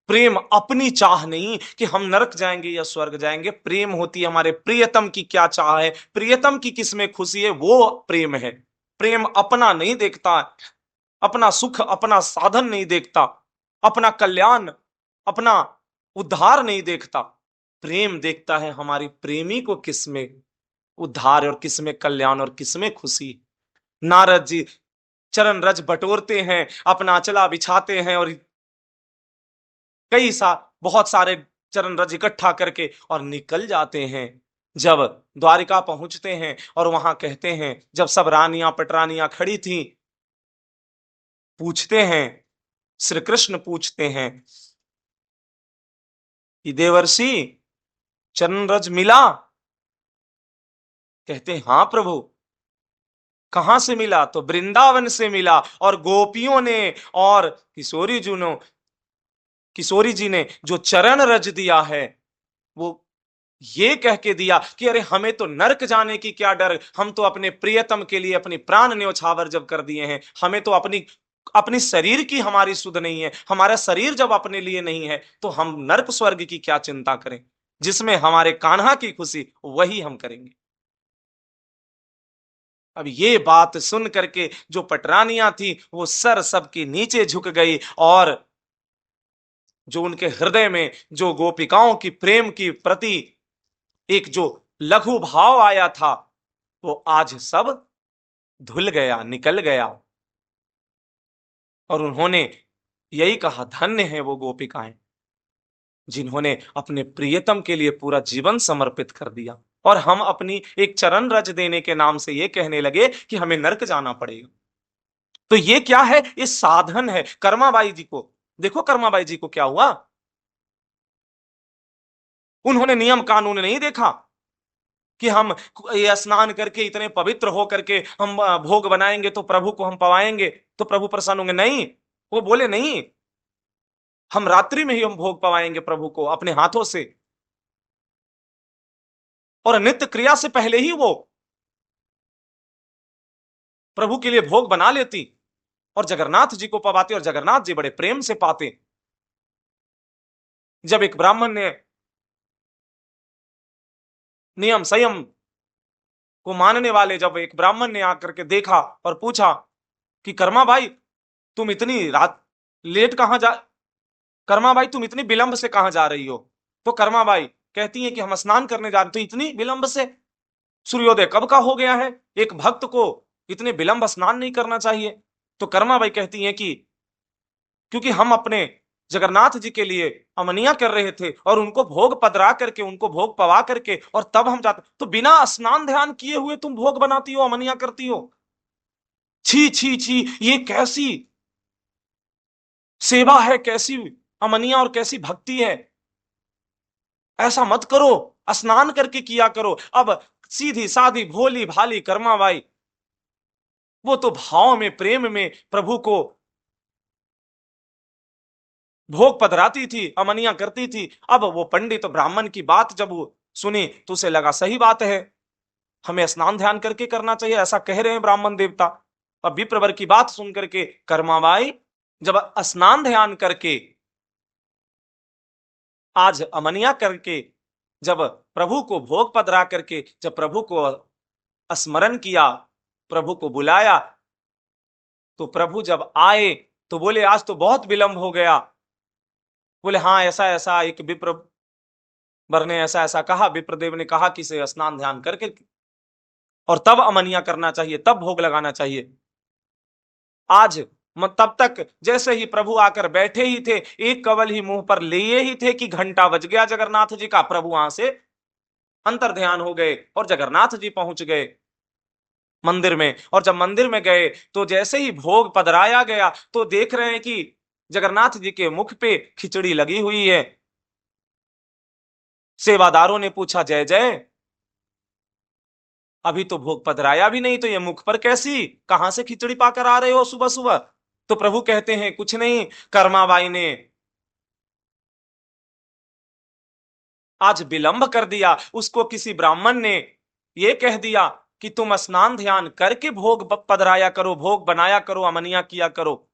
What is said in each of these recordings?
प्रेम अपनी चाह नहीं कि हम नरक जाएंगे या स्वर्ग जाएंगे, प्रेम होती है हमारे प्रियतम की क्या चाह है, प्रियतम की किसमें खुशी है, वो प्रेम है। प्रेम अपना नहीं देखता, अपना सुख अपना साधन नहीं देखता, अपना कल्याण अपना उद्धार नहीं देखता। प्रेम देखता है हमारी प्रेमी को किसमें उद्धार और किसमें कल्याण और किसमें खुशी। नारद जी चरण रज बटोरते हैं, अपना अचला बिछाते हैं और कई बहुत सारे चरण रज इकट्ठा करके और निकल जाते हैं। जब द्वारिका पहुंचते हैं और वहां कहते हैं, जब सब रानियां पटरानियां खड़ी थी, पूछते हैं, श्री कृष्ण पूछते हैं कि देवर्षि चरण रज मिला? कहते हैं हाँ प्रभु। कहां से मिला? तो वृंदावन से मिला, और गोपियों ने और किशोरी जी ने जो चरण रज दिया है, वो ये कह के दिया कि अरे हमें तो नरक जाने की क्या डर, हम तो अपने प्रियतम के लिए अपनी प्राण न्योछावर जब कर दिए हैं, हमें तो अपनी अपनी शरीर की हमारी सुध नहीं है, हमारा शरीर जब अपने लिए नहीं है तो हम नरक स्वर्ग की क्या चिंता करें, जिसमें हमारे कान्हा की खुशी वही हम करेंगे। अब ये बात सुन करके जो पटरानियां थी वो सर सबकी नीचे झुक गई, और जो उनके हृदय में जो गोपिकाओं की प्रेम की प्रति एक जो लघु भाव आया था, वो आज सब धुल गया, निकल गया। और उन्होंने यही कहा, धन्य है वो गोपिकाएं जिन्होंने अपने प्रियतम के लिए पूरा जीवन समर्पित कर दिया, और हम अपनी एक चरण रज देने के नाम से ये कहने लगे कि हमें नरक जाना पड़ेगा। तो ये क्या है? ये साधन है। कर्माबाई जी को देखो, कर्माबाई जी को क्या हुआ? उन्होंने नियम कानून नहीं देखा कि हम ये स्नान करके इतने पवित्र हो करके हम भोग बनाएंगे तो प्रभु को हम पवाएंगे, तो प्रभु प्रसन्न होंगे। नहीं, वो बोले नहीं, हम रात्रि में ही हम भोग पवाएंगे प्रभु को अपने हाथों से। और नित्य क्रिया से पहले ही वो प्रभु के लिए भोग बना लेती और जगन्नाथ जी को पवाते, और जगन्नाथ जी बड़े प्रेम से पाते। जब एक ब्राह्मण ने नियम संयम को मानने वाले, जब एक ब्राह्मण ने आकर के देखा और पूछा कि कर्मा भाई तुम इतनी रात लेट कहां जा कर्मा भाई तुम इतनी विलंब से कहां जा रही हो? तो कर्मा बाई कहती है कि हम स्नान करने जा रहे। तो इतनी विलंब से? सूर्योदय कब का हो गया है, एक भक्त को इतने विलंब स्नान नहीं करना चाहिए। तो कर्मा बाई कहती हैं कि क्योंकि हम अपने जगन्नाथ जी के लिए अमनिया कर रहे थे, और उनको भोग पधरा करके, उनको भोग पवा करके और तब हम जाते। तो बिना स्नान ध्यान किए हुए तुम भोग बनाती हो, अमनिया करती हो? छी छी छी, ये कैसी सेवा है, कैसी अमनिया और कैसी भक्ति है? ऐसा मत करो, स्नान करके किया करो। अब सीधी सादी भोली भाली कर्माबाई, वो तो भाव में प्रेम में प्रभु को भोग पधराती थी, अमनिया करती थी। अब वो पंडित ब्राह्मण की बात जब वो सुनी तो उसे लगा सही बात है, हमें स्नान ध्यान करके करना चाहिए, ऐसा कह रहे हैं ब्राह्मण देवता। अब विप्रवर की बात सुन करके कर्माबाई जब स्नान ध्यान करके, आज अमनिया करके, जब प्रभु को भोग पधरा करके, जब प्रभु को स्मरण किया, प्रभु को बुलाया, तो प्रभु जब आए तो बोले आज तो बहुत विलंब हो गया। बोले हाँ, ऐसा ऐसा एक विप्र वर ने ऐसा ऐसा कहा, विप्रदेव ने कहा कि इसे स्नान ध्यान करके और तब अमनिया करना चाहिए, तब भोग लगाना चाहिए। आज तब तक जैसे ही प्रभु आकर बैठे ही थे, एक कवल ही मुंह पर लिए ही थे कि घंटा बज गया जगन्नाथ जी का। प्रभु वहां से अंतर ध्यान हो गए और जगन्नाथ जी पहुंच गए मंदिर में। और जब मंदिर में गए तो जैसे ही भोग पधराया गया तो देख रहे हैं कि जगन्नाथ जी के मुख पे खिचड़ी लगी हुई है। सेवादारों ने पूछा, जय जय, अभी तो भोग पधराया भी नहीं, तो ये मुख पर कैसी, कहां से खिचड़ी पाकर आ रहे हो सुबह सुबह? तो प्रभु कहते हैं कुछ नहीं, कर्माबाई ने आज विलंब कर दिया। उसको किसी ब्राह्मण ने यह कह दिया कि तुम स्नान ध्यान करके भोग पधराया करो, भोग बनाया करो, अमनिया किया करो।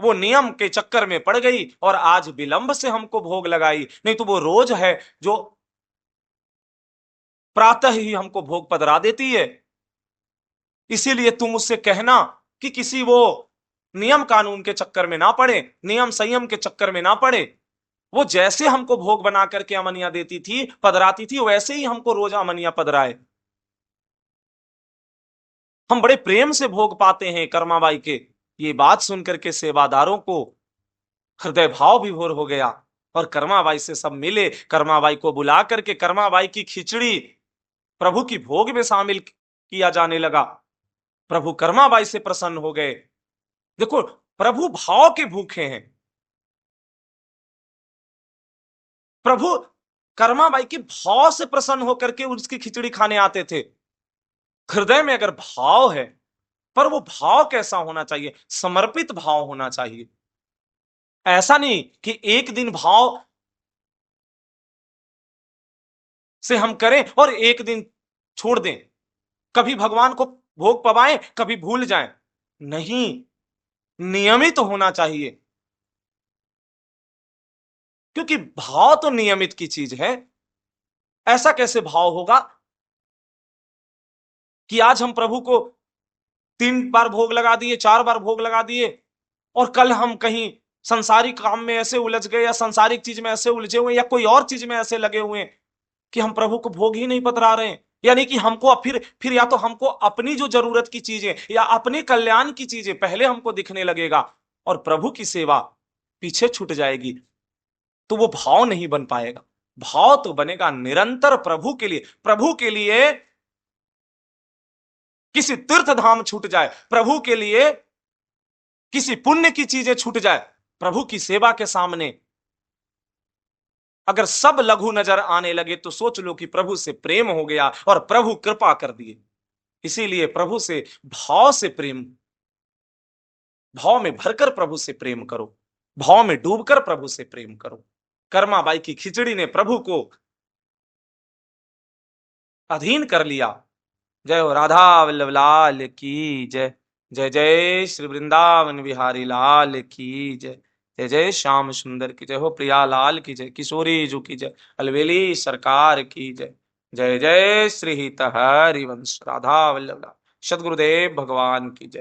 वो नियम के चक्कर में पड़ गई और आज विलंब से हमको भोग लगाई, नहीं तो वो रोज है जो प्रातः ही हमको भोग पधरा देती है। इसीलिए तुम उससे कहना कि किसी वो नियम कानून के चक्कर में ना पड़े, नियम संयम के चक्कर में ना पड़े। वो जैसे हमको भोग बना करके अमनिया देती थी, पधराती थी, वैसे ही हमको रोज अमनिया पधराए। हम बड़े प्रेम से भोग पाते हैं कर्माबाई के। ये बात सुनकर के सेवादारों को हृदय भाव विभोर हो गया और कर्माबाई से सब मिले, कर्माबाई को बुला करके कर्माबाई की खिचड़ी प्रभु की भोग में शामिल किया जाने लगा। प्रभु कर्माबाई से प्रसन्न हो गए। देखो, प्रभु भाव के भूखे हैं। प्रभु कर्माबाई के भाव से प्रसन्न होकर के उसकी खिचड़ी खाने आते थे। हृदय में अगर भाव है, पर वो भाव कैसा होना चाहिए? समर्पित भाव होना चाहिए। ऐसा नहीं कि एक दिन भाव से हम करें और एक दिन छोड़ दें, कभी भगवान को भोग पवाएं, कभी भूल जाएं। नहीं, नियमित होना चाहिए, क्योंकि भाव तो नियमित की चीज है। ऐसा कैसे भाव होगा कि आज हम प्रभु को 3 बार भोग लगा दिए, 4 बार भोग लगा दिए और कल हम कहीं संसारिक काम में ऐसे उलझ गए या संसारिक चीज में ऐसे उलझे हुए या कोई और चीज में ऐसे लगे हुए कि हम प्रभु को भोग ही नहीं पधरा रहे हैं। यानी कि हमको फिर या तो हमको अपनी जो जरूरत की चीजें या अपने कल्याण की चीजें पहले हमको दिखने लगेगा और प्रभु की सेवा पीछे छूट जाएगी, तो वो भाव नहीं बन पाएगा। भाव तो बनेगा निरंतर प्रभु के लिए। प्रभु के लिए किसी तीर्थ धाम छूट जाए, प्रभु के लिए किसी पुण्य की चीजें छूट जाए, प्रभु की सेवा के सामने अगर सब लघु नजर आने लगे तो सोच लो कि प्रभु से प्रेम हो गया और प्रभु कृपा कर दिए। इसीलिए प्रभु से भाव से प्रेम, भाव में भरकर प्रभु से प्रेम करो, भाव में डूबकर प्रभु से प्रेम करो। कर्माबाई की खिचड़ी ने प्रभु को अधीन कर लिया। जय हो राधा वल्लभ लाल की जय। जय जय श्री वृंदावन बिहारी लाल की जय। जय जय श्याम सुंदर की जय हो, प्रिया लाल की जय, किशोरी जू की जय, अलवेली सरकार की जय। जय जय श्री हित हरिवंश राधा वल्लभ लाल, सदगुरुदेव भगवान की जय।